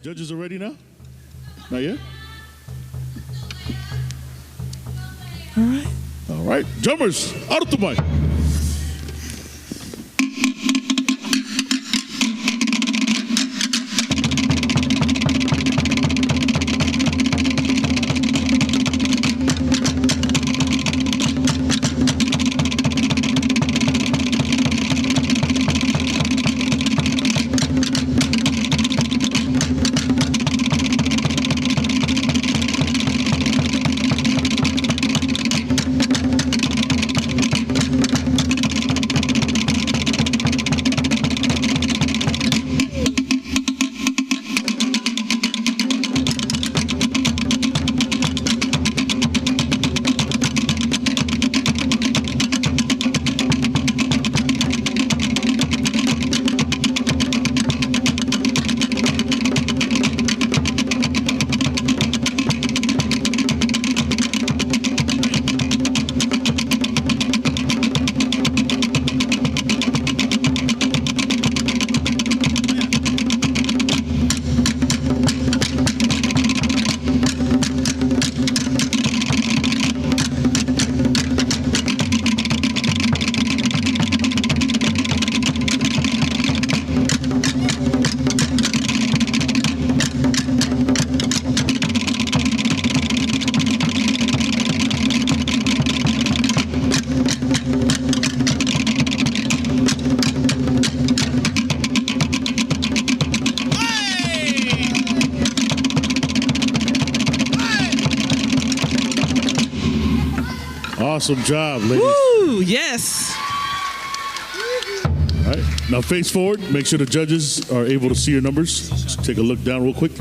Judges are ready now? Not yet? All right. All right. Drummers, out of the mic. Awesome job, ladies. Woo, yes. All right, now face forward. Make sure the judges are able to see your numbers. Just take a look down real quick.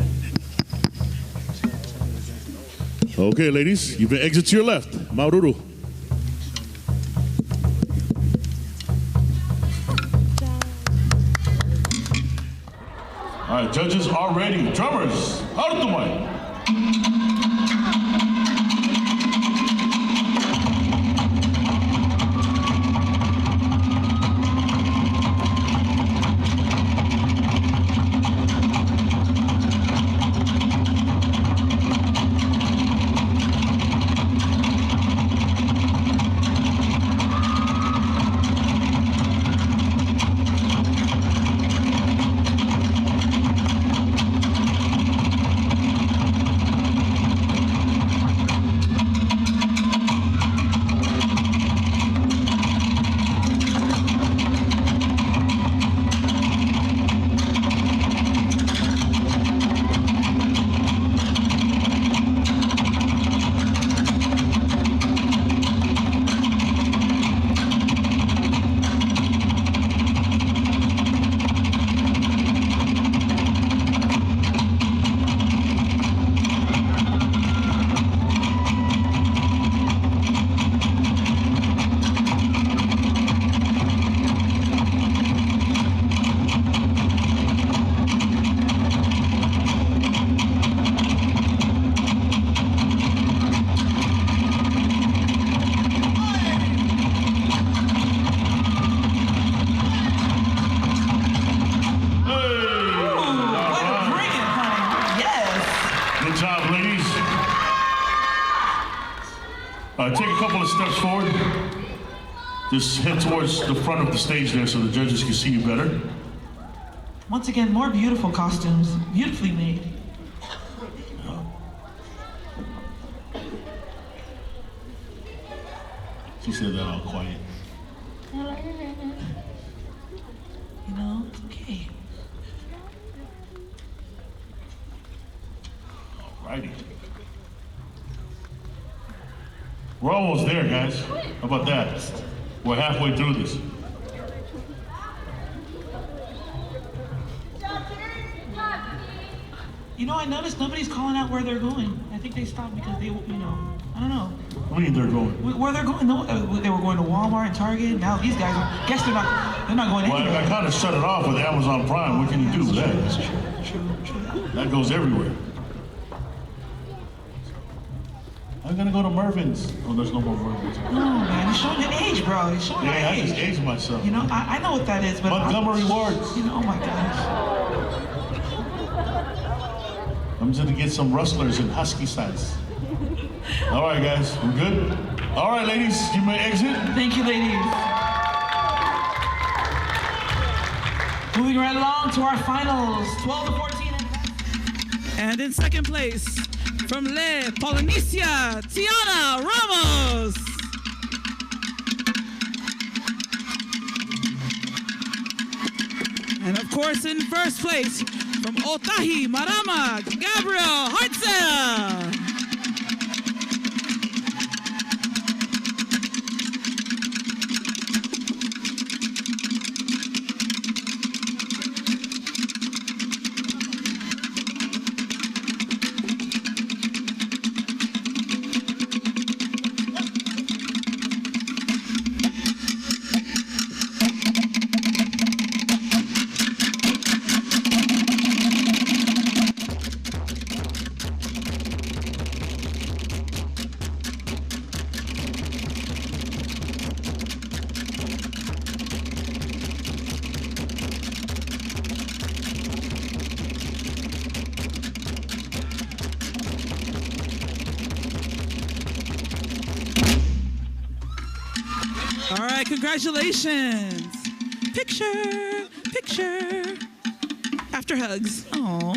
Okay, ladies, you can exit to your left. Maururu. All right, judges are ready. Drummers, out of the mic. Take a couple of steps forward. Just head towards the front of the stage there so the judges can see you better. Once again, more beautiful costumes, beautifully made. She said that all quiet. You know, it's okay. Alrighty. We're almost there, guys. How about that? We're halfway through this. You know, I noticed nobody's calling out where they're going. I think they stopped because they, you know, I don't know. What do you mean they're going? Where they're going? No, they were going to Walmart and Target. Now these guys, guess they're not going anywhere. Well, I kind of shut it off with Amazon Prime. What can you do with that? That's true. That goes everywhere. I'm gonna go to Mervin's. Oh, there's no more Mervin's. No, man, you're showing your age, bro. You're showing your age. I just aged myself. You know, I know what that is, but Montgomery Wards. You know, oh my gosh. I'm just gonna get some rustlers in husky size. All right, guys, we're good? All right, ladies, you may exit. Thank you, ladies. Moving right along to our finals, 12 to 14. And in second place, from LePolynesia, Tiana Ramos. And of course, in first place, from Otahi, Marama, Gabriel Hartzell. All right, congratulations. Picture, picture. After hugs. Aw.